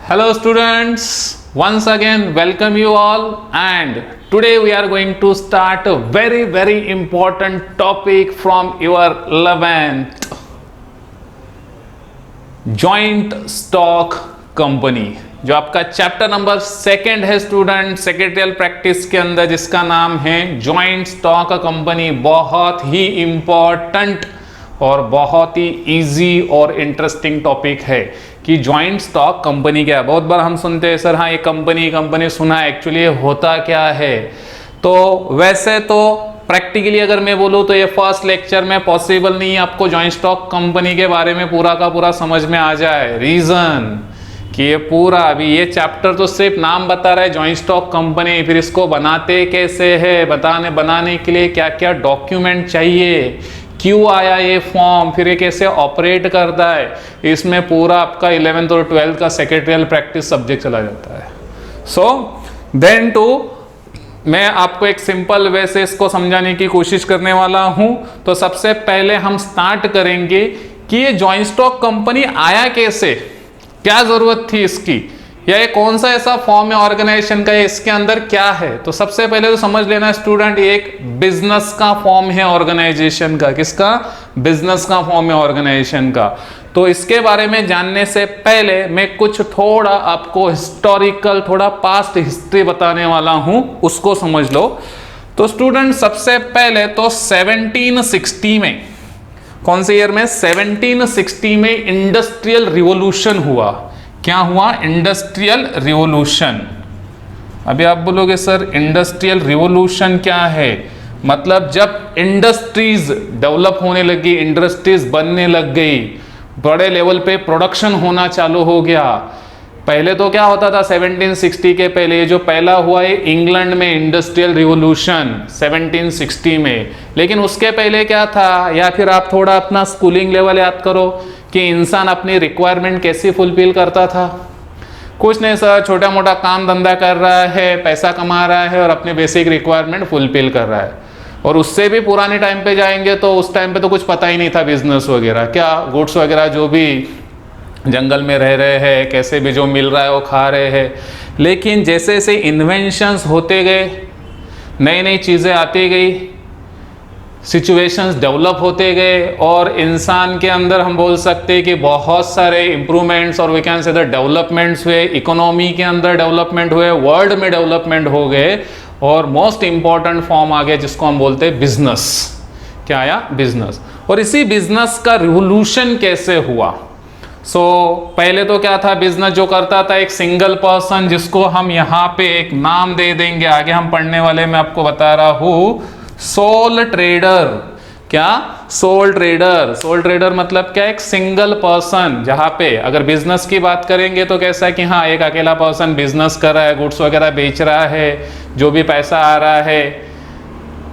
Hello students, once again welcome you all, and today we are going to start a very important topic from your 11th joint stock company, जो आपका chapter number second है student secretarial practice के अंदर, जिसका नाम है joint stock company. बहुत ही important और बहुत ही इजी और इंटरेस्टिंग टॉपिक है कि जॉइंट स्टॉक कंपनी क्या है। बहुत बार हम सुनते हैं सर हाँ ये कंपनी सुना है, एक्चुअली होता क्या है। तो वैसे तो प्रैक्टिकली अगर मैं बोलूँ तो ये फर्स्ट लेक्चर में पॉसिबल नहीं है आपको जॉइंट स्टॉक कंपनी के बारे में पूरा का पूरा समझ में आ जाए। रीजन कि ये पूरा अभी ये चैप्टर तो सिर्फ नाम बता रहा है जॉइंट स्टॉक कंपनी, फिर इसको बनाते कैसे है, बनाने के लिए क्या क्या डॉक्यूमेंट चाहिए, क्यों आया ये फॉर्म, फिर ये कैसे ऑपरेट करता है, इसमें पूरा आपका 11th और 12th का सेक्रेटरियल प्रैक्टिस सब्जेक्ट चला जाता है। सो देन टू मैं आपको एक सिंपल वे से इसको समझाने की कोशिश करने वाला हूं। तो सबसे पहले हम स्टार्ट करेंगे कि ये जॉइंट स्टॉक कंपनी आया कैसे, क्या जरूरत थी इसकी, या ये कौन सा ऐसा फॉर्म है ऑर्गेनाइजेशन का, इसके अंदर क्या है। तो सबसे पहले तो समझ लेना स्टूडेंट, ये एक बिजनेस का फॉर्म है ऑर्गेनाइजेशन का। किसका? बिजनेस का फॉर्म है ऑर्गेनाइजेशन का। तो इसके बारे में जानने से पहले मैं कुछ थोड़ा आपको हिस्टोरिकल, थोड़ा पास्ट हिस्ट्री बताने वाला हूं, उसको समझ लो। तो स्टूडेंट सबसे पहले तो 1760 में, कौन से ईयर में? 1760 में इंडस्ट्रियल रिवॉल्यूशन हुआ। क्या हुआ? Industrial revolution. अभी आप बोलोगे सर इंडस्ट्रियल रिवॉल्यूशन क्या है? मतलब जब इंडस्ट्रीज डेवलप होने लगी, इंडस्ट्रीज बनने लग गई, बड़े लेवल पे प्रोडक्शन होना चालू हो गया। पहले तो क्या होता था 1760 के पहले, ये जो पहला हुआ है इंग्लैंड में इंडस्ट्रियल रिवॉल्यूशन 1760 में। लेकिन उसके पहले क्या था, या फिर आप थोड़ा अपना स्कूलिंग लेवल याद करो कि इंसान अपनी रिक्वायरमेंट कैसे फुलफिल करता था। कुछ नहीं सर, छोटा मोटा काम धंधा कर रहा है, पैसा कमा रहा है और अपने बेसिक रिक्वायरमेंट फुलफिल कर रहा है। और उससे भी पुराने टाइम पे जाएंगे तो उस टाइम पे तो कुछ पता ही नहीं था बिजनेस वगैरह, क्या गुड्स वगैरह जो भी जंगल में रह रहे हैं, कैसे भी जो मिल रहा है वो खा रहे हैं। लेकिन जैसे जैसे इन्वेंशंस होते गए, नई नई चीज़ें आती गई, सिचुएशंस डेवलप होते गए, और इंसान के अंदर हम बोल सकते हैं कि बहुत सारे इंप्रूवमेंट्स और we can say the developments हुए, इकोनॉमी के अंदर डेवलपमेंट हुए, वर्ल्ड में डेवलपमेंट हो गए, और मोस्ट इंपॉर्टेंट फॉर्म आ गया जिसको हम बोलते हैं बिजनेस। क्या आया? बिजनेस। और इसी बिजनेस का रिवोल्यूशन कैसे हुआ? पहले तो क्या था, बिजनेस जो करता था एक सिंगल पर्सन, जिसको हम यहाँ पे एक नाम दे देंगे, आगे हम पढ़ने वाले मैं आपको बता रहा हूँ, सोल ट्रेडर। क्या? Soul trader. सोल ट्रेडर मतलब क्या? एक सिंगल पर्सन, जहां पे अगर बिजनेस की बात करेंगे तो कैसा है कि हाँ एक अकेला पर्सन बिजनेस कर रहा है, गुड्स वगैरह बेच रहा है, जो भी पैसा आ रहा है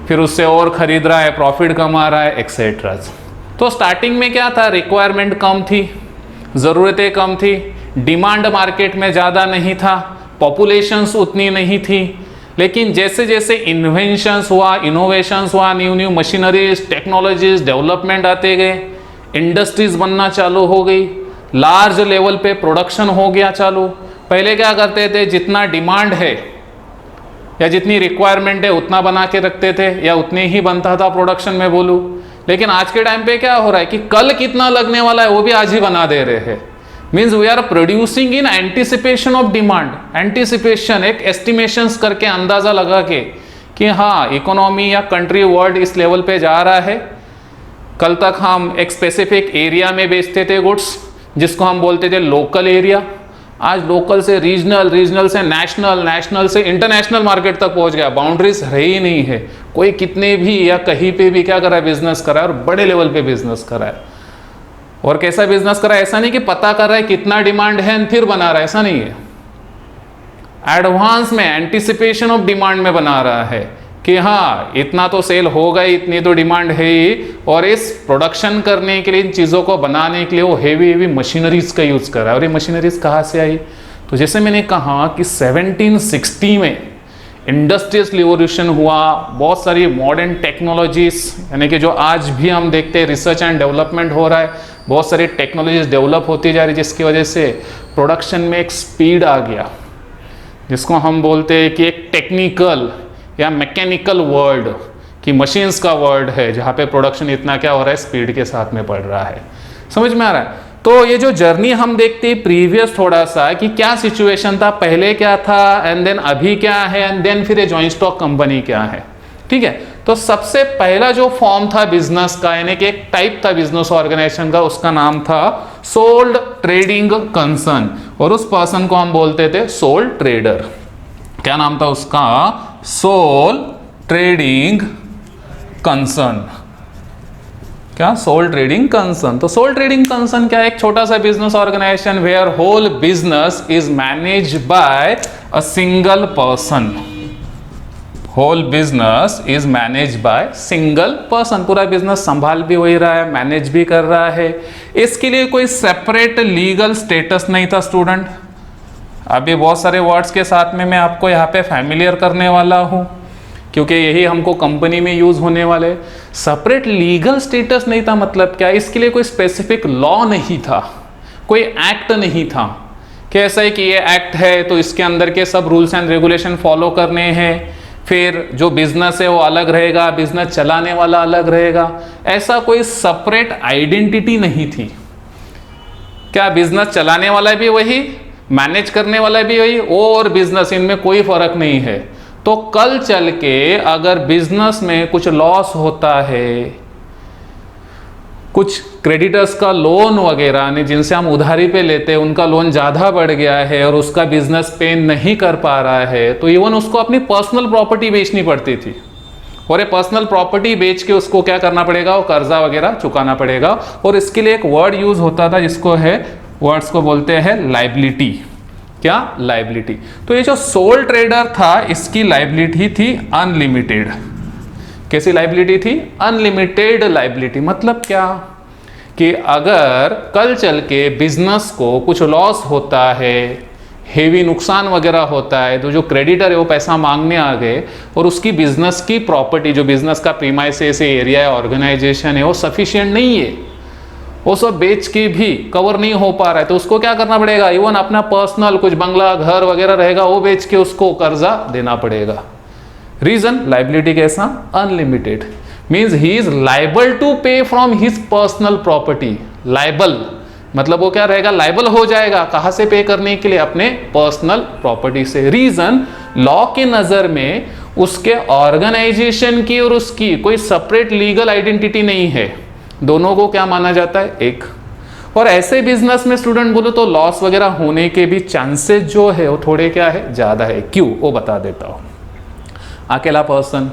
फिर उससे और खरीद रहा है, प्रॉफिट कमा रहा है, एक्सेट्रा। तो स्टार्टिंग में क्या था, रिक्वायरमेंट कम थी, ज़रूरतें कम थी, डिमांड मार्केट में ज़्यादा नहीं था, पॉपुलेशंस उतनी नहीं थी। लेकिन जैसे जैसे इन्वेंशंस हुआ, इनोवेशंस हुआ, न्यू मशीनरीज, टेक्नोलॉजीज, डेवलपमेंट आते गए, इंडस्ट्रीज बनना चालू हो गई, लार्ज लेवल पे प्रोडक्शन हो गया चालू। पहले क्या करते थे, जितना डिमांड है या जितनी रिक्वायरमेंट है उतना बना के रखते थे, या उतने ही बनता था प्रोडक्शन में बोलूँ। लेकिन आज के टाइम पे क्या हो रहा है कि कल कितना लगने वाला है वो भी आज ही बना दे रहे हैं। Means we are producing in anticipation of demand. Anticipation एक एस्टिमेशंस करके, अंदाजा लगा के कि हाँ इकोनॉमी या कंट्री वर्ल्ड इस लेवल पे जा रहा है। कल तक हम एक स्पेसिफिक एरिया में बेचते थे गुड्स, जिसको हम बोलते थे लोकल एरिया। आज लोकल से रीजनल, रीजनल से नेशनल, नेशनल से इंटरनेशनल मार्केट तक पहुंच गया। बाउंड्रीज है ही नहीं है, कोई कितने भी या कहीं पे भी क्या कर रहा है, बिजनेस कर रहा है, और बड़े लेवल पे बिजनेस कर रहा है। और कैसा बिजनेस कर रहा है, ऐसा नहीं कि पता कर रहा है कितना डिमांड है फिर बना रहा है, ऐसा नहीं है। एडवांस में, एंटिसिपेशन ऑफ डिमांड में बना रहा है कि हाँ इतना तो सेल होगा ही, इतनी तो डिमांड है ही। और इस प्रोडक्शन करने के लिए, इन चीज़ों को बनाने के लिए वो हेवी मशीनरीज का यूज़ कर रहा है। और ये मशीनरीज कहाँ से आई? तो जैसे मैंने कहा कि 1760 में इंडस्ट्रियल रिवोल्यूशन हुआ, बहुत सारी मॉडर्न टेक्नोलॉजीज, यानी कि जो आज भी हम देखते हैं रिसर्च एंड डेवलपमेंट हो रहा है, बहुत सारी टेक्नोलॉजीज डेवलप होती जा रही है, जिसकी वजह से प्रोडक्शन में एक स्पीड आ गया, जिसको हम बोलते हैं कि एक टेक्निकल या मैकेनिकल वर्ल्ड कि मशीन्स का वर्ल्ड है, जहाँ पे प्रोडक्शन इतना क्या हो रहा है, स्पीड के साथ में बढ़ रहा है। समझ में आ रहा है? तो ये जो जर्नी हम देखते हैं प्रीवियस थोड़ा सा कि क्या सिचुएशन था, पहले क्या था एंड देन अभी क्या है एंड देन फिर ये जॉइंट स्टॉक कंपनी क्या है। ठीक है, तो सबसे पहला जो फॉर्म था बिजनेस का, यानी कि एक टाइप था बिजनेस ऑर्गेनाइजेशन का, उसका नाम था सोल ट्रेडिंग कंसर्न, और उस पर्सन को हम बोलते थे सोल ट्रेडर। क्या नाम था उसका? Sole trading concern. क्या? Sole trading concern. तो सोल ट्रेडिंग कंसर्न क्या है? एक छोटा सा business organisation where whole business is manage by a single person. Whole business is manage by single person. पूरा बिजनेस संभाल भी वही रहा है, मैनेज भी कर रहा है। इसके लिए कोई सेपरेट लीगल स्टेटस नहीं था स्टूडेंट। अभी बहुत सारे वर्ड्स के साथ में मैं आपको यहाँ पे फैमिलियर करने वाला हूँ, क्योंकि यही हमको कंपनी में यूज होने वाले। सेपरेट लीगल स्टेटस नहीं था, मतलब क्या? इसके लिए कोई स्पेसिफिक लॉ नहीं था, कोई एक्ट नहीं था कि ऐसा है कि ये एक्ट है तो इसके अंदर के सब रूल्स एंड रेगुलेशन फॉलो करने हैं, फिर जो बिजनेस है वो अलग रहेगा, बिजनेस चलाने वाला अलग रहेगा। ऐसा कोई सेपरेट आइडेंटिटी नहीं थी। क्या? बिजनेस चलाने वाला भी वही, मैनेज करने वाला भी वही, और बिजनेस, इनमें कोई फर्क नहीं है। तो कल चल के अगर बिजनेस में कुछ लॉस होता है, कुछ क्रेडिटर्स का लोन वगैरह ने जिनसे हम उधारी पे लेते हैं, उनका लोन ज़्यादा बढ़ गया है और उसका बिजनेस पे नहीं कर पा रहा है, तो इवन उसको अपनी पर्सनल प्रॉपर्टी बेचनी पड़ती थी, और ये पर्सनल प्रॉपर्टी बेच के उसको क्या करना पड़ेगा? वो कर्जा वगैरह चुकाना पड़ेगा। और इसके लिए एक वर्ड यूज होता था जिसको है, वर्ड्स को बोलते हैं लाइबिलिटी। क्या? लाइबिलिटी। तो ये जो सोल ट्रेडर था, इसकी लाइबिलिटी थी अनलिमिटेड। कैसी लाइबिलिटी थी? Unlimited liability. मतलब क्या? कि अगर कल चल के बिजनेस को कुछ लॉस होता है, हेवी नुकसान वगैरह होता है, तो जो क्रेडिटर है वो पैसा मांगने आ गए और उसकी बिजनेस की प्रॉपर्टी, जो बिजनेस का प्रीमाइसेस एरिया है, ऑर्गेनाइजेशन है, वो सफिशिएंट नहीं है, वो सब बेच के भी कवर नहीं हो पा रहा है, तो उसको क्या करना पड़ेगा? इवन अपना पर्सनल कुछ बंगला घर वगैरह रहेगा वो बेच के उसको कर्जा देना पड़ेगा। रीजन? लाइबिलिटी कैसा? Unlimited. Means he is liable to pay from his personal property. Liable मतलब वो क्या रहेगा? लाइबल हो जाएगा। कहां से पे करने के लिए? अपने पर्सनल प्रॉपर्टी से। रीजन? लॉ के नजर में उसके ऑर्गेनाइजेशन की और उसकी कोई सेपरेट लीगल आइडेंटिटी नहीं है, दोनों को क्या माना जाता है? एक। और ऐसे बिजनेस में स्टूडेंट बोलो तो लॉस वगैरह होने के भी चांसेस जो है वो थोड़े क्या है? ज्यादा है। क्यों? वो बता देता हूं। अकेला पर्सन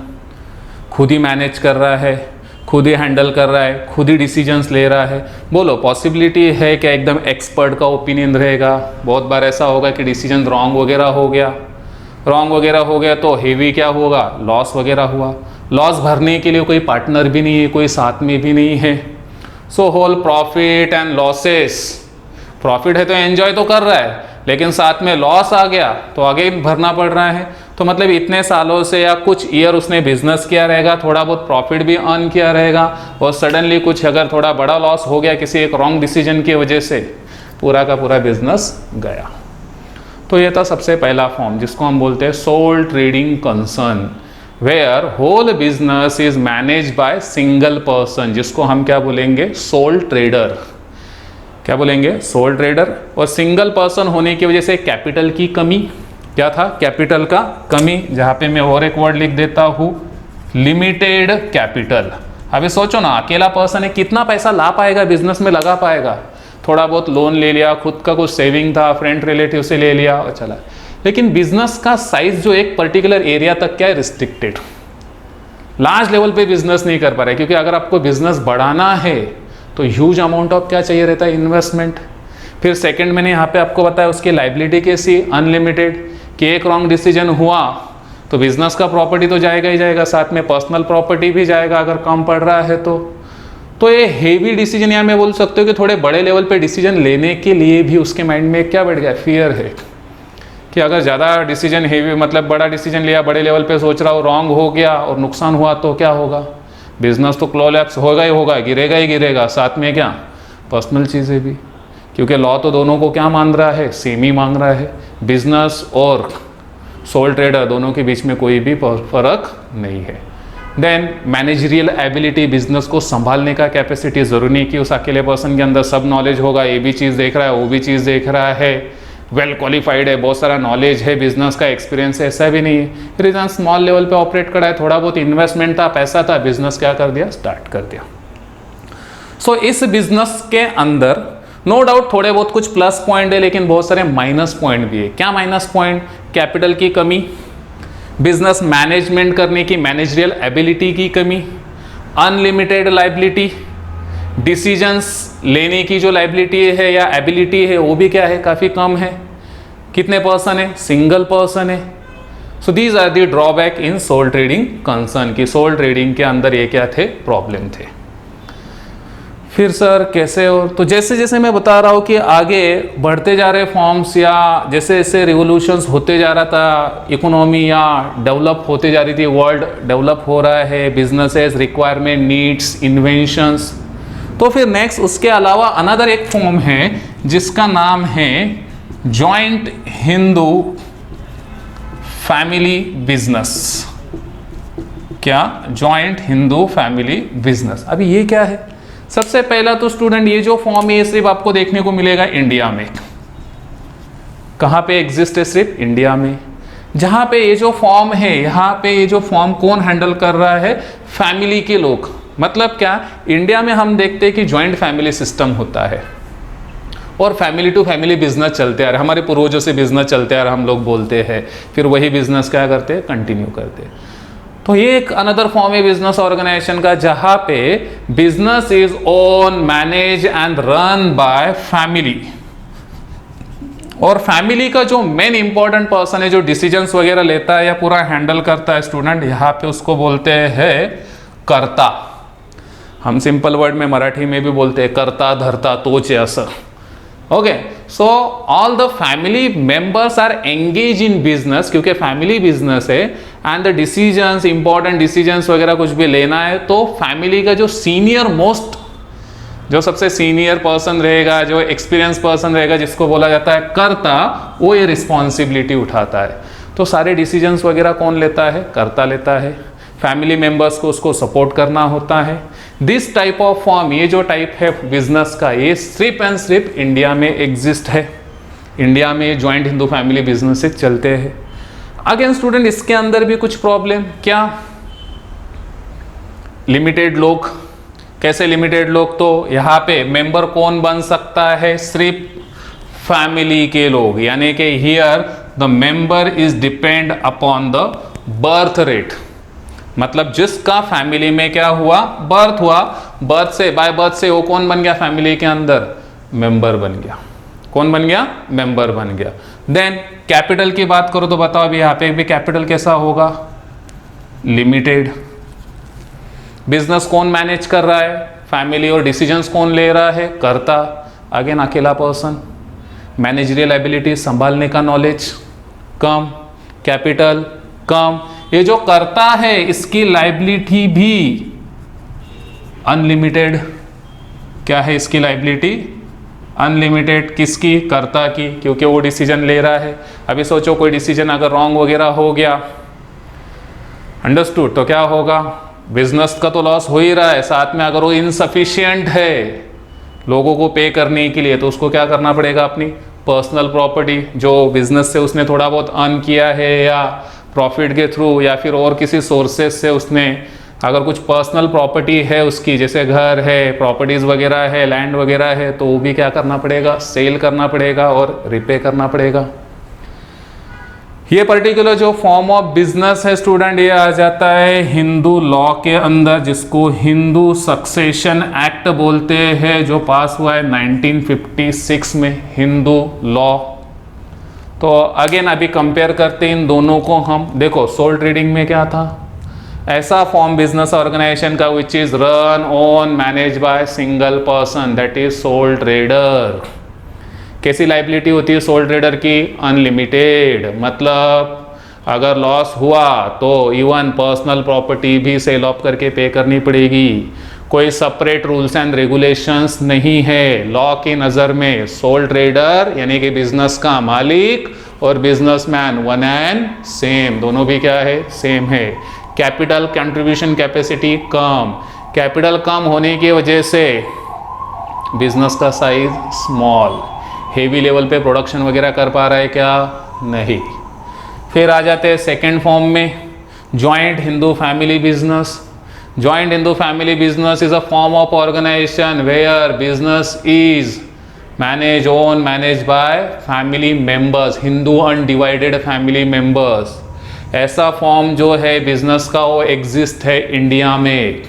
खुद ही मैनेज कर रहा है, खुद ही हैंडल कर रहा है, खुद ही डिसीजंस ले रहा है। बोलो पॉसिबिलिटी है कि एकदम एक्सपर्ट का ओपिनियन रहेगा? बहुत बार ऐसा होगा कि डिसीजन रॉन्ग वगैरह हो गया। रॉन्ग वगैरह हो गया तो हेवी क्या होगा? लॉस वगैरह हुआ। लॉस भरने के लिए कोई पार्टनर भी नहीं है, कोई साथ में भी नहीं है। So whole profit and losses. Profit है तो एंजॉय तो कर रहा है, लेकिन साथ में लॉस आ गया तो आगे भरना पड़ रहा है। तो मतलब इतने सालों से या कुछ ईयर उसने बिजनेस किया रहेगा, थोड़ा बहुत प्रॉफिट भी अर्न किया रहेगा, और सडनली कुछ अगर थोड़ा बड़ा लॉस हो गया किसी एक रॉन्ग डिसीजन की वजह से, पूरा का पूरा बिजनेस गया। तो ये था सबसे पहला फॉर्म जिसको हम बोलते हैं sole trading concern, where whole business is manage by single person, जिसको हम क्या बोलेंगे? Sole trader. क्या बोलेंगे? Sole trader. और सिंगल पर्सन होने की वजह से कैपिटल की कमी। क्या था? कैपिटल का कमी। जहां पे मैं और एक वर्ड लिख देता हूं, लिमिटेड कैपिटल। अभी सोचो ना, अकेला पर्सन है, कितना पैसा ला पाएगा बिजनेस में, लगा पाएगा? थोड़ा बहुत लोन ले लिया, खुद का कुछ सेविंग था, फ्रेंड रिलेटिव से ले लिया और चला। लेकिन बिजनेस का साइज जो एक पर्टिकुलर एरिया तक क्या है? रिस्ट्रिक्टेड। लार्ज लेवल पे बिजनेस नहीं कर पा रहे, क्योंकि अगर आपको बिजनेस बढ़ाना है तो ह्यूज अमाउंट ऑफ क्या चाहिए रहता है? इन्वेस्टमेंट। फिर सेकंड मैंने यहाँ पे आपको बताया उसकी लाइबिलिटी कैसी? अनलिमिटेड। कि एक रॉन्ग डिसीजन हुआ तो बिजनेस का प्रॉपर्टी तो जाएगा ही जाएगा, साथ में पर्सनल प्रॉपर्टी भी जाएगा अगर कम पड़ रहा है तो ये हेवी डिसीजन, या मैं बोल सकते हो कि थोड़े बड़े लेवल पे डिसीजन लेने के लिए भी उसके माइंड में क्या बैठ गया? फियर है कि अगर ज़्यादा डिसीजन हेवी मतलब बड़ा डिसीजन लिया, बड़े लेवल पे सोच रहा हो, रॉन्ग हो गया और नुकसान हुआ तो क्या होगा? बिजनेस तो कोलैप्स होगा ही होगा, गिरेगा ही गिरेगा। साथ में क्या पर्सनल चीज़ें भी, क्योंकि लॉ तो दोनों को क्या मान रहा है? सेम ही मांग रहा है। बिजनेस और सोल ट्रेडर दोनों के बीच में कोई भी फर्क नहीं है। देन मैनेजरियल एबिलिटी, बिजनेस को संभालने का कैपेसिटी। ज़रूरी नहीं कि उस अकेले पर्सन के अंदर सब नॉलेज होगा, ये भी चीज़ देख रहा है, वो भी चीज़ देख रहा है, वेल क्वालिफाइड है, बहुत सारा नॉलेज है, बिजनेस का एक्सपीरियंस है, ऐसा भी नहीं है। फिर इतना स्मॉल लेवल पे ऑपरेट करा है, थोड़ा बहुत इन्वेस्टमेंट था, पैसा था, बिजनेस क्या कर दिया? स्टार्ट कर दिया। सो इस बिजनेस के अंदर नो डाउट थोड़े बहुत कुछ प्लस पॉइंट है, लेकिन बहुत सारे माइनस पॉइंट भी है। क्या माइनस पॉइंट? कैपिटल की कमी, बिजनेस मैनेजमेंट करने की मैनेजरियल एबिलिटी की कमी, अनलिमिटेड लाइबिलिटी, डिसीजंस लेने की जो लाइबिलिटी है या एबिलिटी है वो भी क्या है? काफ़ी कम है। कितने पर्सन है? सिंगल पर्सन है। So these are the drawback in sole trading concern की सोल ट्रेडिंग के अंदर ये क्या थे? प्रॉब्लम थे। फिर सर कैसे? और तो जैसे जैसे मैं बता रहा हूँ कि आगे बढ़ते जा रहे फॉर्म्स या जैसे जैसे रिवोल्यूशंस होते जा रहा था, इकोनॉमी या डेवलप होते जा रही थी, वर्ल्ड डेवलप हो रहा है, बिजनेसेस, रिक्वायरमेंट, नीड्स, इन्वेंशंस, तो फिर नेक्स्ट उसके अलावा अनदर एक फॉर्म है जिसका नाम है जॉइंट हिंदू फैमिली बिजनेस। क्या? Joint Hindu family business. अभी ये क्या है? सबसे पहला तो स्टूडेंट ये जो फॉर्म है सिर्फ आपको देखने को मिलेगा इंडिया में। कहाँ पे एग्जिस्ट है? सिर्फ इंडिया में। जहाँ पे ये जो फॉर्म है, यहाँ पे ये जो फॉर्म कौन हैंडल कर रहा है? फैमिली के लोग। मतलब क्या? इंडिया में हम देखते हैं कि जॉइंट फैमिली सिस्टम होता है और फैमिली टू फैमिली बिजनेस चलते आ रहे, हमारे पूर्वजों से बिजनेस चलते आ रहे, हम लोग बोलते हैं, फिर वही बिजनेस क्या करते हैं? कंटिन्यू करते हैं। तो ये एक अनदर फॉर्म है बिजनेस ऑर्गेनाइजेशन का, जहां पे business is own, manage and run by family. और फैमिली का जो मेन इंपॉर्टेंट पर्सन है, जो डिसीजंस वगैरह लेता है या पूरा हैंडल करता है स्टूडेंट, यहाँ पे उसको बोलते हैं कर्ता। हम सिंपल वर्ड में मराठी में भी बोलते हैं कर्ता धर्ता तोच असं। Okay, so all the family members are engage in business, क्योंकि फैमिली बिजनेस है and the decisions, important decisions वगैरह कुछ भी लेना है तो फैमिली का जो सीनियर मोस्ट, जो सबसे सीनियर पर्सन रहेगा, जो एक्सपीरियंस पर्सन रहेगा, जिसको बोला जाता है कर्ता, वो ये रिस्पॉन्सिबिलिटी उठाता है। तो सारे डिसीजंस वगैरह कौन लेता है? कर्ता लेता है। फैमिली मेंबर्स को उसको सपोर्ट करना होता है। दिस टाइप ऑफ फॉर्म, ये जो टाइप है बिजनेस का, ये सिर्फ एंड सिर्फ इंडिया में एग्जिस्ट है। इंडिया में जॉइंट हिंदू फैमिली बिजनेसेस चलते हैं। अगेन स्टूडेंट इसके अंदर भी कुछ प्रॉब्लम। क्या? लिमिटेड लोग। कैसे लिमिटेड लोग? तो यहाँ पे मेंबर कौन बन सकता है? सिर्फ फैमिली के लोग, यानी कि here the member is depend upon the birth rate. मतलब जिसका फैमिली में क्या हुआ? बर्थ हुआ, बर्थ से, बाय बर्थ से वो कौन बन गया? फैमिली के अंदर मेंबर बन गया। कौन बन गया? मेंबर बन गया। देन कैपिटल की बात करो तो बताओ अभी यहाँ पे भी कैपिटल कैसा होगा? लिमिटेड। बिजनेस कौन मैनेज कर रहा है? फैमिली। और डिसीजंस कौन ले रहा है? कर्ता। अगेन अकेला पर्सन। मैनेजरियल एबिलिटी, संभालने का नॉलेज कम, कैपिटल कम। ये जो करता है इसकी लाइबिलिटी भी अनलिमिटेड। क्या है इसकी लाइबिलिटी? अनलिमिटेड। किसकी? कर्ता की, क्योंकि वो डिसीजन ले रहा है। अभी सोचो कोई डिसीजन अगर रॉन्ग वगैरह हो गया, अंडरस्टूड, तो क्या होगा? बिजनेस का तो लॉस हो ही रहा है, साथ में अगर वो इनसफिशिएंट है लोगों को पे करने के लिए, तो उसको क्या करना पड़ेगा? अपनी पर्सनल प्रॉपर्टी, जो बिजनेस से उसने थोड़ा बहुत अर्न किया है या प्रॉफिट के थ्रू या फिर और किसी सोर्सेज से उसने अगर कुछ पर्सनल प्रॉपर्टी है उसकी, जैसे घर है, प्रॉपर्टीज वगैरह है, लैंड वगैरह है, तो वो भी क्या करना पड़ेगा? सेल करना पड़ेगा और रिपे करना पड़ेगा। ये पर्टिकुलर जो फॉर्म ऑफ बिजनेस है स्टूडेंट, ये आ जाता है हिंदू लॉ के अंदर, जिसको हिंदू सक्सेशन एक्ट बोलते हैं, जो पास हुआ है 1956 में, हिंदू लॉ। तो अगेन अभी कंपेयर करते हैं इन दोनों को हम। देखो सोल ट्रेडिंग में क्या था? ऐसा फॉर्म बिजनेस ऑर्गेनाइजेशन का which is run, own, manage by single person, that is soul trader. कैसी लाइबिलिटी होती है सोल ट्रेडर की? अनलिमिटेड। मतलब अगर लॉस हुआ तो इवन पर्सनल प्रॉपर्टी भी सेल ऑफ करके पे करनी पड़ेगी। कोई सेपरेट रूल्स एंड रेगुलेशंस नहीं है। लॉ की नज़र में सोल ट्रेडर यानी कि बिजनेस का मालिक और बिजनेसमैन वन एंड सेम, दोनों भी क्या है? सेम है। कैपिटल कंट्रीब्यूशन कैपेसिटी कम, कैपिटल कम होने की वजह से बिजनेस का साइज स्मॉल, हेवी लेवल पे प्रोडक्शन वगैरह कर पा रहा है क्या? नहीं। फिर आ जाते हैं सेकेंड फॉर्म में, joint Hindu family business. Joint Hindu family business is a form of organisation where business is managed by family members, Hindu undivided family members. ऐसा फॉर्म जो है बिजनेस का वो एग्जिस्ट है इंडिया में।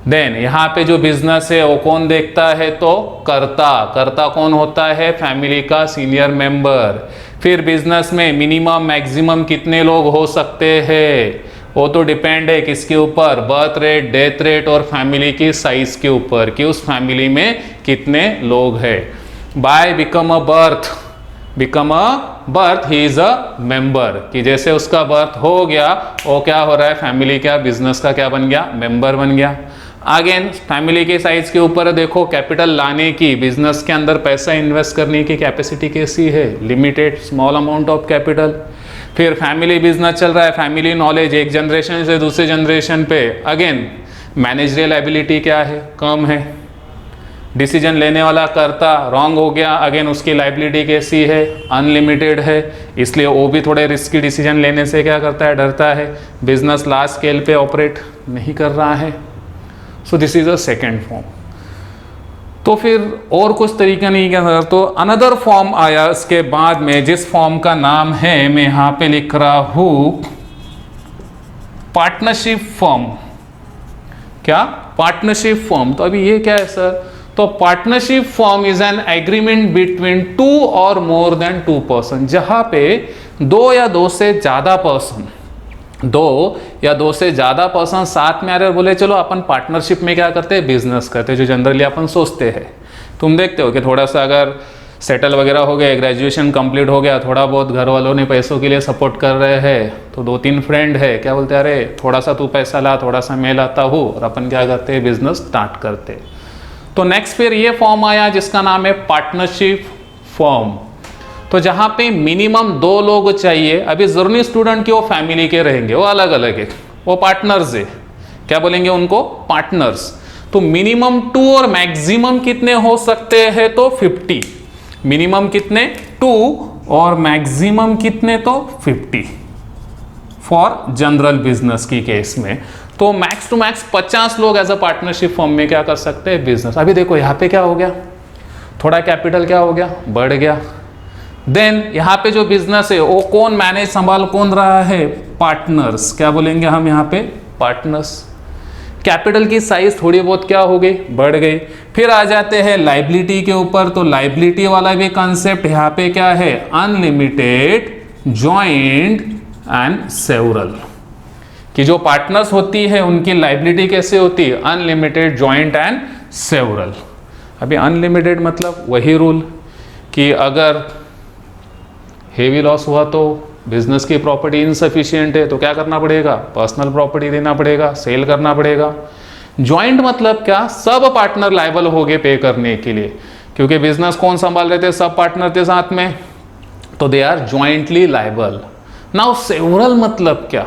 देन यहाँ पे जो बिजनेस है वो कौन देखता है? तो कर्ता कौन होता है? फैमिली का सीनियर मेंबर। फिर बिजनेस में मिनिमम मैक्सिमम कितने लोग हो सकते हैं? वो तो डिपेंड है किसके ऊपर? बर्थ रेट, डेथ रेट और फैमिली की साइज के ऊपर कि उस फैमिली में कितने लोग हैं। By become a birth he is a member, कि जैसे उसका बर्थ हो गया वो क्या हो रहा है? फैमिली का, बिजनेस का क्या बन गया? मेंबर बन गया। अगेन फैमिली के साइज के ऊपर देखो, कैपिटल लाने की, बिजनेस के अंदर पैसा इन्वेस्ट करने की कैपेसिटी कैसी है? Limited, small amount of capital. फिर फैमिली बिजनेस चल रहा है, फैमिली नॉलेज एक जनरेशन से दूसरे जनरेशन पे। अगेन मैनेजरियल एबिलिटी क्या है? कम है। डिसीजन लेने वाला करता रॉन्ग हो गया, अगेन उसकी लाइबिलिटी कैसी है? अनलिमिटेड है। इसलिए वो भी थोड़े रिस्की डिसीजन लेने से क्या करता है? डरता है। बिजनेस लार्ज स्केल पे ऑपरेट नहीं कर रहा है। So this is a second form. तो फिर और कुछ तरीका नहीं क्या, तो अनदर फॉर्म आया इसके बाद में, जिस फॉर्म का नाम है, मैं यहां पे लिख रहा हूं पार्टनरशिप फॉर्म। क्या? Partnership form. तो अभी ये क्या है सर? तो partnership form is an agreement between two और मोर देन टू पर्सन, जहां पे दो या दो से ज्यादा पर्सन साथ में आ रहे और बोले चलो अपन पार्टनरशिप में क्या करते हैं? बिजनेस करते हैं, जो जनरली अपन सोचते हैं। तुम देखते हो कि थोड़ा सा अगर सेटल वगैरह हो गया, ग्रेजुएशन कंप्लीट हो गया, थोड़ा बहुत घर वालों ने पैसों के लिए सपोर्ट कर रहे हैं, तो दो तीन फ्रेंड है, क्या बोलते हैं? अरे थोड़ा सा तू पैसा ला, थोड़ा सा मैं लाता हूँ, और अपन क्या करते हैं? बिजनेस स्टार्ट करते हैं। तो नेक्स्ट फिर ये फॉर्म आया जिसका नाम है पार्टनरशिप फॉर्म। तो जहां पे मिनिमम दो लोग चाहिए। अभी जरूरी स्टूडेंट की वो फैमिली के रहेंगे, वो अलग अलग है, वो पार्टनर्स है। क्या बोलेंगे उनको? पार्टनर्स। तो मिनिमम 2 और मैक्सिमम कितने हो सकते हैं? तो 50। मिनिमम कितने? 2 और मैक्सिमम कितने? तो 50 फॉर जनरल बिजनेस की केस में। तो मैक्स टू मैक्स 50 लोग एज अ पार्टनरशिप फॉर्म में क्या कर सकते हैं? बिजनेस। अभी देखो यहाँ पे क्या हो गया? थोड़ा कैपिटल क्या हो गया? बढ़ गया। देन यहाँ पे जो बिजनेस है वो कौन मैनेज, संभाल कौन रहा है? पार्टनर्स। क्या बोलेंगे हम यहाँ पे? पार्टनर्स। कैपिटल की साइज थोड़ी बहुत क्या हो गई? बढ़ गई। फिर आ जाते हैं लाइबिलिटी के ऊपर। तो लाइबिलिटी वाला भी कंसेप्ट यहाँ पे क्या है? Unlimited, joint and several. कि जो पार्टनर्स होती है उनकी लाइबिलिटी कैसे होती है? Unlimited, joint and several. अभी अनलिमिटेड मतलब वही रूल कि अगर हेवी लॉस हुआ तो बिजनेस की प्रॉपर्टी इनसफिशिएंट है तो क्या करना पड़ेगा? पर्सनल प्रॉपर्टी देना पड़ेगा, सेल करना पड़ेगा। जॉइंट मतलब क्या? सब पार्टनर लायबल हो गए पे करने के लिए, क्योंकि बिजनेस कौन संभाल रहे थे? सब पार्टनर थे साथ में, तो they are jointly liable. Now several मतलब क्या?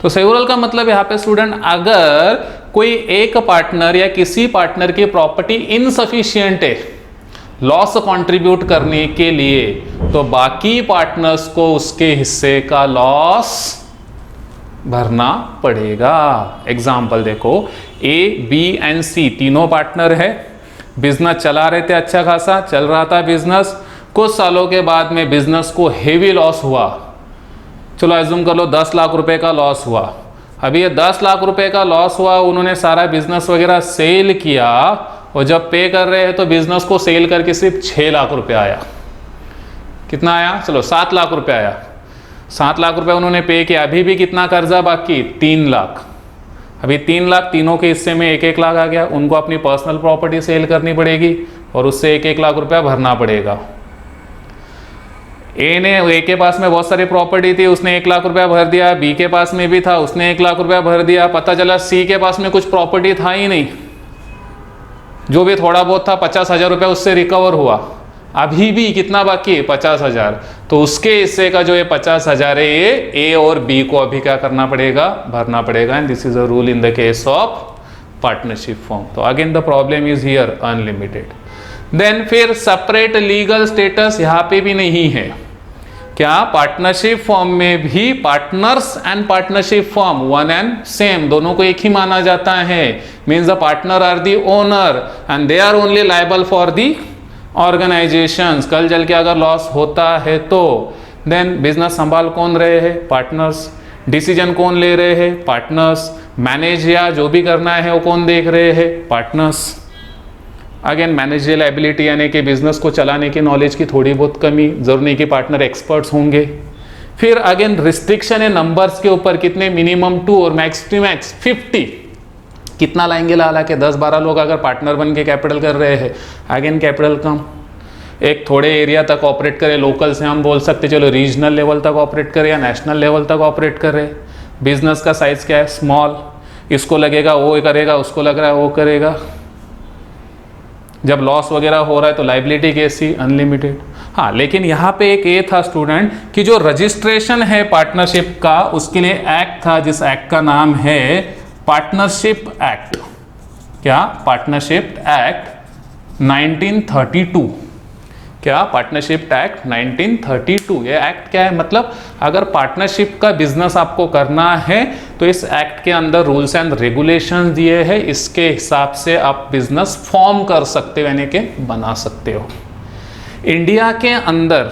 तो सेवरल का मतलब यहाँ पे स्टूडेंट, अगर कोई एक पार्टनर या किसी पार्टनर की प्रॉपर्टी इनसफिशिएंट है लॉस कंट्रीब्यूट करने के लिए, तो बाकी पार्टनर्स को उसके हिस्से का लॉस भरना पड़ेगा। एग्जाम्पल देखो, ए, बी एंड सी तीनों पार्टनर है, बिजनेस चला रहे थे, अच्छा खासा चल रहा था बिजनेस। कुछ सालों के बाद में बिजनेस को हेवी लॉस हुआ, चलो एज्यूम कर लो 10 लाख रुपए का लॉस हुआ। अभी ये 10 लाख रुपए का लॉस हुआ, उन्होंने सारा बिजनेस वगैरह सेल किया, और जब पे कर रहे हैं तो बिजनेस को सेल करके सिर्फ 6 लाख रुपए आया। कितना आया? चलो 7 लाख रुपए आया। 7 लाख रुपए उन्होंने पे किया। अभी भी कितना कर्जा बाकी? 3 लाख। अभी 3 लाख तीनों के हिस्से में 1-1 लाख आ गया। उनको अपनी पर्सनल प्रॉपर्टी सेल करनी पड़ेगी, और उससे 1-1 लाख रुपया भरना पड़ेगा। ए के पास में बहुत सारी प्रॉपर्टी थी, उसने 1 लाख रुपया भर दिया, बी के पास में भी था, उसने 1 लाख रुपया भर दिया, पता चला सी के पास में कुछ प्रॉपर्टी था ही नहीं, जो भी थोड़ा बहुत था 50,000 रुपया उससे रिकवर हुआ, अभी भी कितना बाकी है 50,000, तो उसके हिस्से का जो ये 50,000 है ये ए और बी को अभी क्या करना पड़ेगा, भरना पड़ेगा। And this is a rule in the case of partnership form. तो again the problem is here unlimited. Then फिर सेपरेट लीगल स्टेटस यहाँ पे भी नहीं है। क्या पार्टनरशिप फॉर्म में भी partners and partnership form one and same, दोनों को एक ही माना जाता है। Means the partner are the owner and they are only liable for the organisations. कल चल के अगर लॉस होता है तो देन बिजनेस संभाल कौन रहे हैं, पार्टनर्स। डिसीजन कौन ले रहे हैं, पार्टनर्स। मैनेज या जो भी करना है वो कौन देख रहे हैं, पार्टनर्स। अगेन मैनेजरियल एबिलिटी यानी कि बिजनेस को चलाने की नॉलेज की थोड़ी बहुत कमी, जरूर नहीं कि पार्टनर एक्सपर्ट्स होंगे। फिर अगेन रिस्ट्रिक्शन है नंबर्स के ऊपर, कितने, मिनिमम 2 और मैक्स टू मैक्स 50। कितना लाएंगे ला के 10-12 लोग अगर पार्टनर बन के कैपिटल कर रहे हैं, अगेन कैपिटल कम। एक थोड़े एरिया तक ऑपरेट करे, लोकल से हम बोल सकते चलो रीजनल लेवल तक ऑपरेट करे या नेशनल लेवल तक ऑपरेट करे। बिजनेस का साइज क्या है, स्मॉल। इसको लगेगा वो करेगा, उसको लग रहा है वो करेगा। जब लॉस वगैरह हो रहा है तो लाइबिलिटी कैसी, अनलिमिटेड। हाँ, लेकिन यहाँ पे एक ये था स्टूडेंट कि जो रजिस्ट्रेशन है पार्टनरशिप का, उसके लिए एक्ट था, जिस एक्ट का नाम है पार्टनरशिप एक्ट। क्या, पार्टनरशिप एक्ट 1932। क्या, पार्टनरशिप एक्ट 1932। ये एक्ट क्या है, मतलब अगर पार्टनरशिप का बिजनेस आपको करना है तो इस एक्ट के अंदर रूल्स एंड रेगुलेशंस दिए हैं, इसके हिसाब से आप बिजनेस फॉर्म कर सकते हो, यानी कि बना सकते हो। इंडिया के अंदर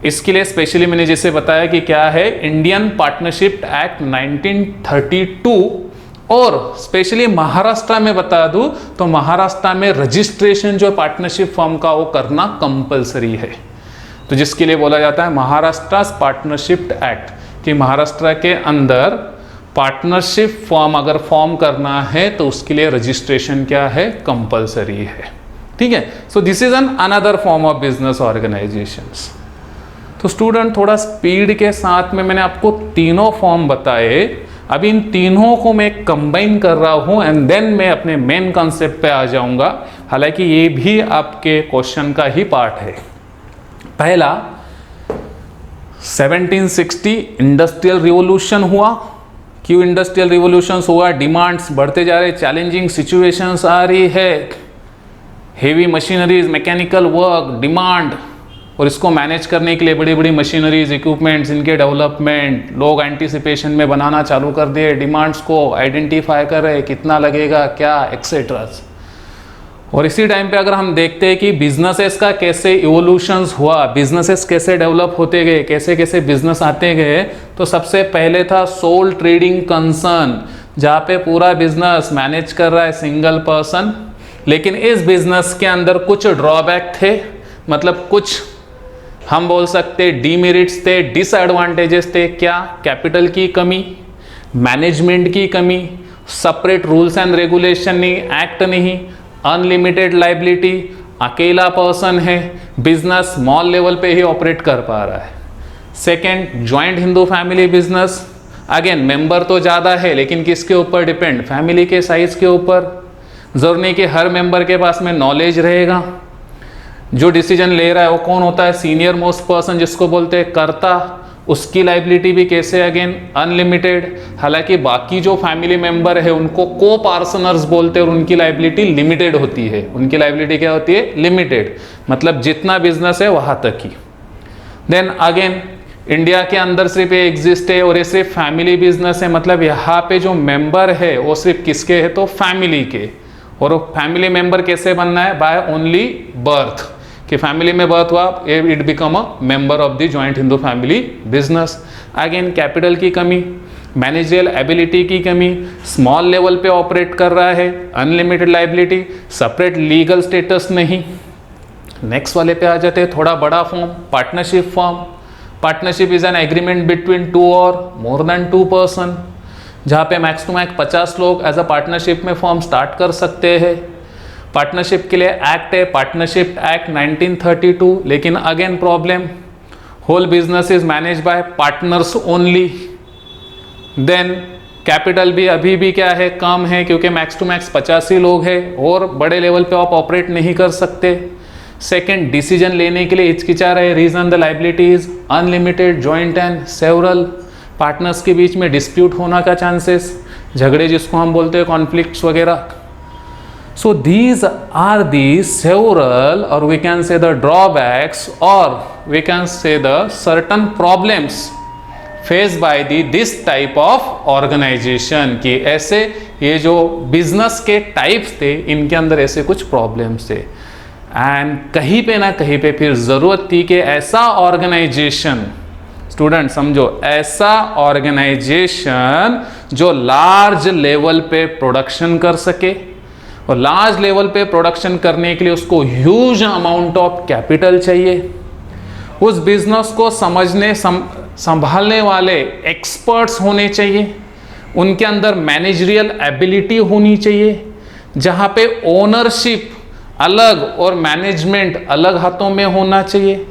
इसके लिए स्पेशली मैंने जैसे बताया कि क्या है, इंडियन पार्टनरशिप एक्ट 1932। और स्पेशली महाराष्ट्र में बता दूं तो महाराष्ट्र में रजिस्ट्रेशन जो पार्टनरशिप फॉर्म का वो करना कंपलसरी है। तो जिसके लिए बोला जाता है महाराष्ट्र पार्टनरशिप एक्ट, कि महाराष्ट्र के अंदर पार्टनरशिप फॉर्म अगर फॉर्म करना है तो उसके लिए रजिस्ट्रेशन क्या है, कंपलसरी है। ठीक है। So this is an another form of business organisations. तो स्टूडेंट थोड़ा स्पीड के साथ में मैंने आपको तीनों फॉर्म बताए, अब इन तीनों को मैं कंबाइन कर रहा हूं एंड देन मैं अपने मेन कॉन्सेप्ट पे आ जाऊंगा। हालांकि ये भी आपके क्वेश्चन का ही पार्ट है। पहला, 1760 इंडस्ट्रियल रिवॉल्यूशन हुआ। क्यों इंडस्ट्रियल रिवॉल्यूशन हुआ, डिमांड्स बढ़ते जा रहे, चैलेंजिंग सिचुएशंस आ रही है, heavy machineries, mechanical work, demand, और इसको मैनेज करने के लिए बड़ी बड़ी मशीनरीज, इक्विपमेंट्स, इनके डेवलपमेंट, लोग एंटीसिपेशन में बनाना चालू कर दिए, डिमांड्स को आइडेंटिफाई कर रहे, कितना लगेगा क्या, एक्सेट्रा। और इसी टाइम पे अगर हम देखते हैं कि बिजनेसेस का कैसे इवोल्यूशंस हुआ, बिजनेसेस कैसे डेवलप होते गए, कैसे कैसे बिजनेस आते गए, तो सबसे पहले था सोल ट्रेडिंग कंसर्न, जहाँ पे पूरा बिजनेस मैनेज कर रहा है सिंगल पर्सन। लेकिन इस बिजनेस के अंदर कुछ ड्रॉबैक थे, मतलब कुछ हम बोल सकते डीमेरिट्स थे, डिसएडवांटेजेस थे। क्या, कैपिटल की कमी, मैनेजमेंट की कमी, सेपरेट रूल्स एंड रेगुलेशन नहीं, एक्ट नहीं, अनलिमिटेड लाइबिलिटी, अकेला पर्सन है, बिजनेस स्मॉल लेवल पे ही ऑपरेट कर पा रहा है। Second, joint Hindu family business, again member तो ज़्यादा है लेकिन किसके ऊपर डिपेंड, फैमिली के साइज के ऊपर। जरूर नहीं कि हर मेंबर के पास में नॉलेज रहेगा, जो डिसीजन ले रहा है वो कौन होता है, सीनियर मोस्ट पर्सन जिसको बोलते हैं कर्ता, उसकी लाइबिलिटी भी कैसे, अगेन अनलिमिटेड। हालांकि बाकी जो फैमिली मेंबर है उनको को पार्टनर्स बोलते हैं और उनकी लाइबिलिटी लिमिटेड होती है। उनकी लाइबिलिटी क्या होती है, लिमिटेड, मतलब जितना बिजनेस है वहां तक ही। देन अगेन इंडिया के अंदर सिर्फ ये एग्जिस्ट है और ये सिर्फ फैमिली बिजनेस है, मतलब यहाँ पे जो मेंबर है वो सिर्फ किसके है, तो फैमिली के। और फैमिली मेंबर कैसे बनना है, बाय ओनली बर्थ, कि फैमिली में बर्थ हुआ it become a member of the joint Hindu family business. Again capital की कमी, मैनेजरियल एबिलिटी की कमी, स्मॉल लेवल पे ऑपरेट कर रहा है, unlimited liability, separate legal status नहीं। नेक्स्ट वाले पे आ जाते हैं, थोड़ा बड़ा form, partnership form. Partnership is an agreement between 2 और मोर देन 2 पर्सन, जहाँ पे मैक्स टू मैक्स 50 लोग एज अ पार्टनरशिप में फॉर्म स्टार्ट कर सकते हैं। पार्टनरशिप के लिए एक्ट है, पार्टनरशिप एक्ट 1932, लेकिन again problem, whole business is manage by partners only. Then capital भी अभी भी क्या है, कम है, क्योंकि मैक्स टू मैक्स 85 लोग हैं और बड़े लेवल पे आप ऑपरेट नहीं कर सकते। सेकंड, डिसीजन लेने के लिए हिचकिचा रहे, reason the liability is unlimited, joint and several, partners के बीच में डिस्प्यूट होना का चांसेस, झगड़े जिसको हम बोलते हैं कॉन्फ्लिक्ट्स वगैरह। So these are the several, or we can say the drawbacks, or we can say the certain problems faced by this type of organization, कि ऐसे ये जो बिजनेस के टाइप्स थे इनके अंदर ऐसे कुछ प्रॉब्लम्स थे। एंड कहीं पे ना कहीं पे फिर जरूरत थी कि ऐसा ऑर्गेनाइजेशन, स्टूडेंट समझो, ऐसा ऑर्गेनाइजेशन जो लार्ज लेवल पे प्रोडक्शन कर सके, और लार्ज लेवल पे प्रोडक्शन करने के लिए उसको ह्यूज अमाउंट ऑफ कैपिटल चाहिए, उस बिजनेस को समझने संभालने वाले एक्सपर्ट्स होने चाहिए, उनके अंदर मैनेजरियल एबिलिटी होनी चाहिए, जहां पे ओनरशिप अलग और मैनेजमेंट अलग हाथों में होना चाहिए,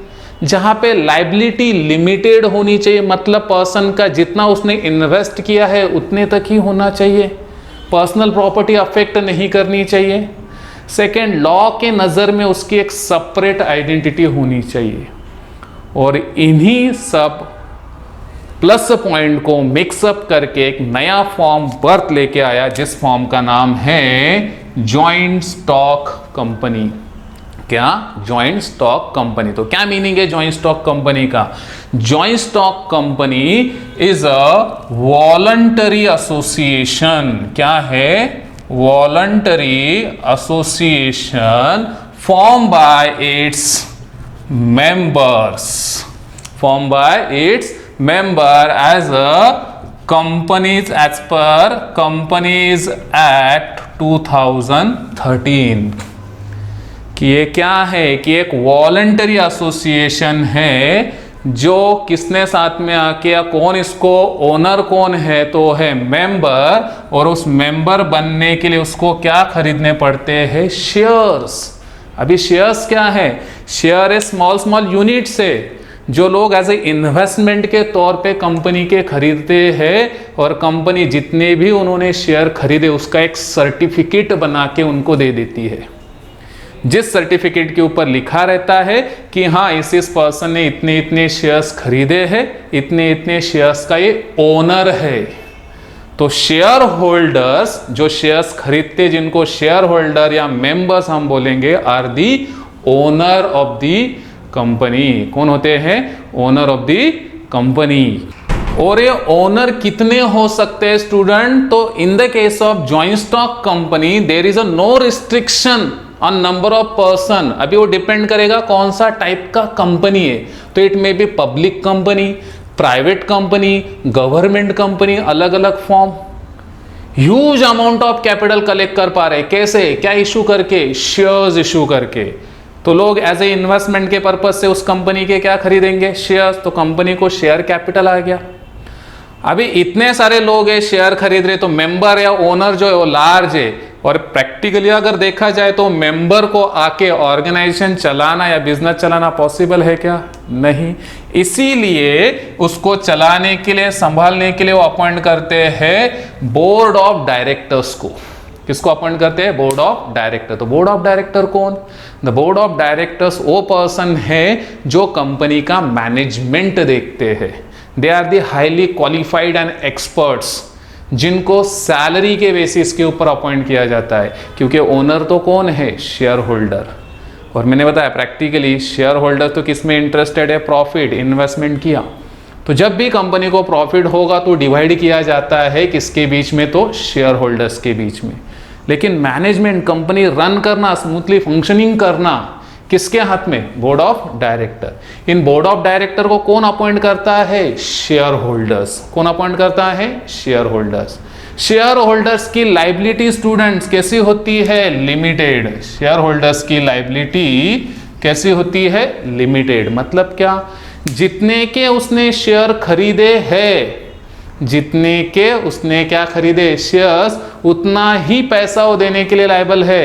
जहां पे लाइबिलिटी लिमिटेड होनी चाहिए, मतलब पर्सन का जितना उसने इन्वेस्ट किया है उतने तक ही होना चाहिए, पर्सनल प्रॉपर्टी अफेक्ट नहीं करनी चाहिए। सेकेंड, लॉ के नज़र में उसकी एक सेपरेट आइडेंटिटी होनी चाहिए। और इन्हीं सब प्लस पॉइंट को मिक्सअप करके एक नया फॉर्म बर्थ लेके आया, जिस फॉर्म का नाम है जॉइंट स्टॉक कंपनी। क्या? Joint stock company. तो क्या मीनिंग है जॉइंट स्टॉक कंपनी का? Joint stock company is a voluntary association. क्या है? Voluntary association form by its members, form by its member as a companies as per companies act 2013। कि ये क्या है? कि एक वॉलंटरी एसोसिएशन है, जो किसने साथ में आके, या कौन इसको ओनर कौन है? तो है मेंबर, और उस मेंबर बनने के लिए उसको क्या खरीदने पड़ते हैं? शेयर्स। अभी शेयर्स क्या है? शेयर है स्मॉल स्मॉल यूनिट्स है, जो लोग एज ए इन्वेस्टमेंट के तौर पे कंपनी के खरीदते हैं, और कंपनी जितने भी उन्होंने शेयर खरीदे उसका एक सर्टिफिकेट बना के उनको दे देती है, जिस सर्टिफिकेट के ऊपर लिखा रहता है कि हाँ इस पर्सन ने इतने इतने शेयर्स खरीदे हैं, इतने इतने शेयर्स का ये ओनर है। तो शेयर होल्डर्स, जो शेयर्स खरीदते, जिनको शेयर होल्डर या मेंबर्स हम बोलेंगे, are the owner of the company. कौन होते हैं? Owner of the company. और ये ओनर कितने हो सकते हैं स्टूडेंट? तो in the case of joint stock company there is a no restriction on number of person. अभी वो डिपेंड करेगा कौन सा टाइप का कंपनी है। तो it may be public company, private company, government company, अलग अलग form. Huge amount of capital collect कर पा रहे, कैसे? क्या इशू करके? शेयर्स इशू करके। तो लोग एज ए इन्वेस्टमेंट के पर्पज से उस कंपनी के क्या खरीदेंगे? शेयर्स। तो कंपनी को शेयर कैपिटल आ गया। अभी इतने सारे लोग हैं शेयर खरीद रहे, तो मेंबर या ओनर जो है वो लार्ज है, और प्रैक्टिकली अगर देखा जाए तो मेंबर को आके ऑर्गेनाइजेशन चलाना या बिजनेस चलाना पॉसिबल है क्या? नहीं। इसीलिए उसको चलाने के लिए, संभालने के लिए वो अपॉइंट करते हैं बोर्ड ऑफ डायरेक्टर्स को। किसको अपॉइंट करते हैं? Board of director. तो बोर्ड ऑफ डायरेक्टर कौन? द बोर्ड ऑफ डायरेक्टर्स वो पर्सन है जो कंपनी का मैनेजमेंट देखते हैं। They are the highly qualified and experts, जिनको सैलरी के बेसिस के ऊपर अपॉइंट किया जाता है, क्योंकि ओनर तो कौन है? Share holder. और मैंने बताया प्रैक्टिकली शेयर होल्डर तो किस में इंटरेस्टेड है? प्रॉफिट। इन्वेस्टमेंट किया तो जब भी कंपनी को प्रॉफिट होगा तो डिवाइड किया जाता है किसके बीच में? तो शेयर होल्डर्स के बीच में। लेकिन मैनेजमेंट, कंपनी रन करना, स्मूथली फंक्शनिंग करना किसके हाथ में? Board of director. In board of director को कौन अपॉइंट करता है? Share holders. कौन अपॉइंट करता है? Share holders. शेयर होल्डर्स की लाइबिलिटी स्टूडेंट्स कैसी होती है? लिमिटेड। शेयर होल्डर्स की लाइबिलिटी कैसी होती है? लिमिटेड। मतलब क्या? जितने के उसने शेयर खरीदे हैं, जितने के उसने क्या खरीदे? शेयर्स, उतना ही पैसा वो देने के लिए लायबल है।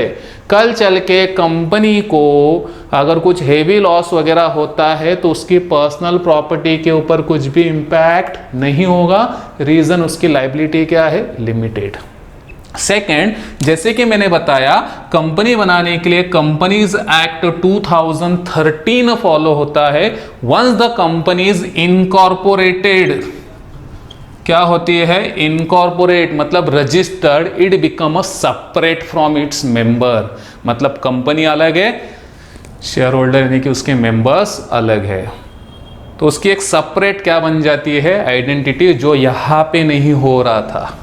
कल चल के कंपनी को अगर कुछ हेवी लॉस वगैरह होता है तो उसकी पर्सनल प्रॉपर्टी के ऊपर कुछ भी इम्पैक्ट नहीं होगा। रीजन उसकी लायबिलिटी क्या है, लिमिटेड। सेकेंड, जैसे कि मैंने बताया कंपनी बनाने के लिए कंपनीज एक्ट 2013 फॉलो होता है। Once the company is incorporated, क्या होती है, इनकॉर्पोरेट मतलब registered, it become a separate from its member. मतलब कंपनी अलग है, शेयर होल्डर यानी कि उसके मेंबर्स अलग है, तो उसकी एक सेपरेट क्या बन जाती है, आइडेंटिटी, जो यहां पे नहीं हो रहा था।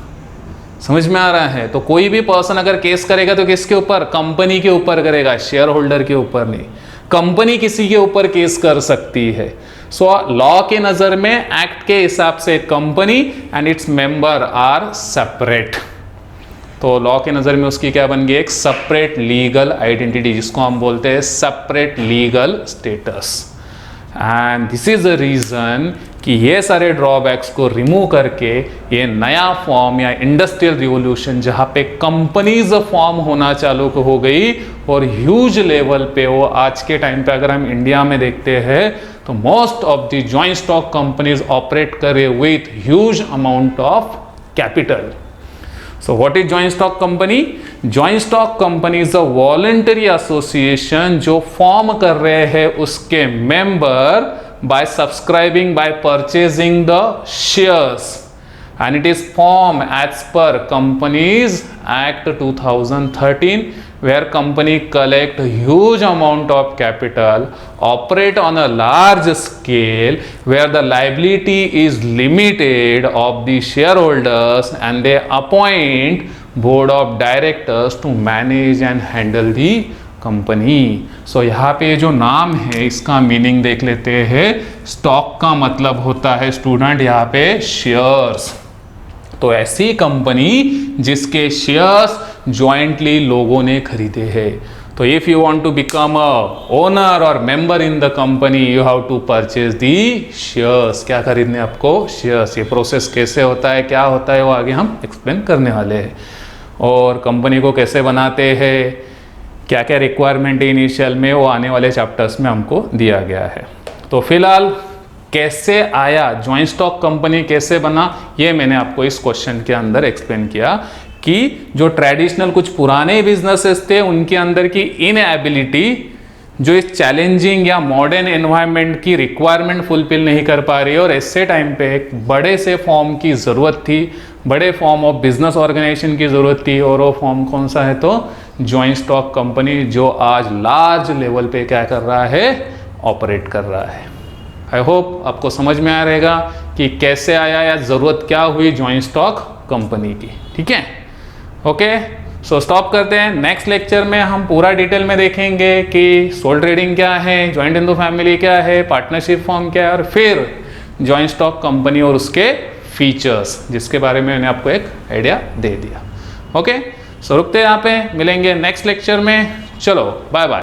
समझ में आ रहा है? तो कोई भी पर्सन अगर केस करेगा तो किसके ऊपर, कंपनी के ऊपर करेगा, शेयर होल्डर के ऊपर नहीं। कंपनी किसी के ऊपर केस कर सकती है। सो लॉ के नजर में एक्ट के हिसाब से company and its member are separate, तो लॉ के नजर में उसकी क्या बन गई, एक सेपरेट लीगल आइडेंटिटी, जिसको हम बोलते हैं separate legal status. And this is the reason कि ये सारे ड्रॉबैक्स को रिमूव करके ये नया फॉर्म या इंडस्ट्रियल रिवोल्यूशन, जहां पे कंपनीज फॉर्म होना चालू हो गई और ह्यूज लेवल पे, वो आज के टाइम पे अगर हम इंडिया में देखते हैं तो most of the joint stock companies operate करे with huge amount of capital. So what is joint stock company? Joint stock company is a voluntary association जो फॉर्म कर रहे हैं उसके member by subscribing, by purchasing the shares, and it is formed as per Companies Act 2013, where company collect huge amount of capital, operate on a large scale, where the liability is limited of the shareholders, and they appoint board of directors to manage and handle the company. So यहाँ पे जो नाम है इसका meaning देख लेते हैं। Stock का मतलब होता है स्टूडेंट यहाँ पे शेयर्स, तो ऐसी कंपनी जिसके शेयर्स जॉइंटली लोगों ने खरीदे हैं। तो if you want to become a owner और member in the company, you have to purchase the shares. क्या खरीदने आपको, शेयर्स। ये प्रोसेस कैसे होता है, क्या होता है, वो आगे हम एक्सप्लेन करने वाले हैं। और कंपनी को कैसे बनाते हैं, क्या क्या रिक्वायरमेंट है इनिशियल में, वो आने वाले चैप्टर्स में हमको दिया गया है। तो फिलहाल कैसे आया जॉइंट स्टॉक कंपनी, कैसे बना, ये मैंने आपको इस क्वेश्चन के अंदर एक्सप्लेन किया कि जो ट्रेडिशनल कुछ पुराने बिजनेसेस थे उनके अंदर की इनएबिलिटी, जो इस चैलेंजिंग या मॉडर्न एनवायरनमेंट की रिक्वायरमेंट फुलफिल नहीं कर पा रही है, और ऐसे टाइम पे एक बड़े से फॉर्म की ज़रूरत थी, बड़े फॉर्म ऑफ बिजनेस ऑर्गेनाइजेशन की ज़रूरत थी, और वो फॉर्म कौन सा है, तो जॉइंट स्टॉक कंपनी, जो आज लार्ज लेवल पे क्या कर रहा है, ऑपरेट कर रहा है। आई होप आपको समझ में आ रहेगा कि कैसे आया या ज़रूरत क्या हुई जॉइंट स्टॉक कंपनी की। ठीक है, ओके। सो स्टॉप करते हैं। नेक्स्ट लेक्चर में हम पूरा डिटेल में देखेंगे कि सोल ट्रेडिंग क्या है, जॉइंट हिंदू फैमिली क्या है, पार्टनरशिप फॉर्म क्या है, और फिर जॉइंट स्टॉक कंपनी और उसके फीचर्स, जिसके बारे में मैंने आपको एक आइडिया दे दिया। ओके, सो रुकते हैं यहाँ पे, मिलेंगे नेक्स्ट लेक्चर में। चलो बाय बाय।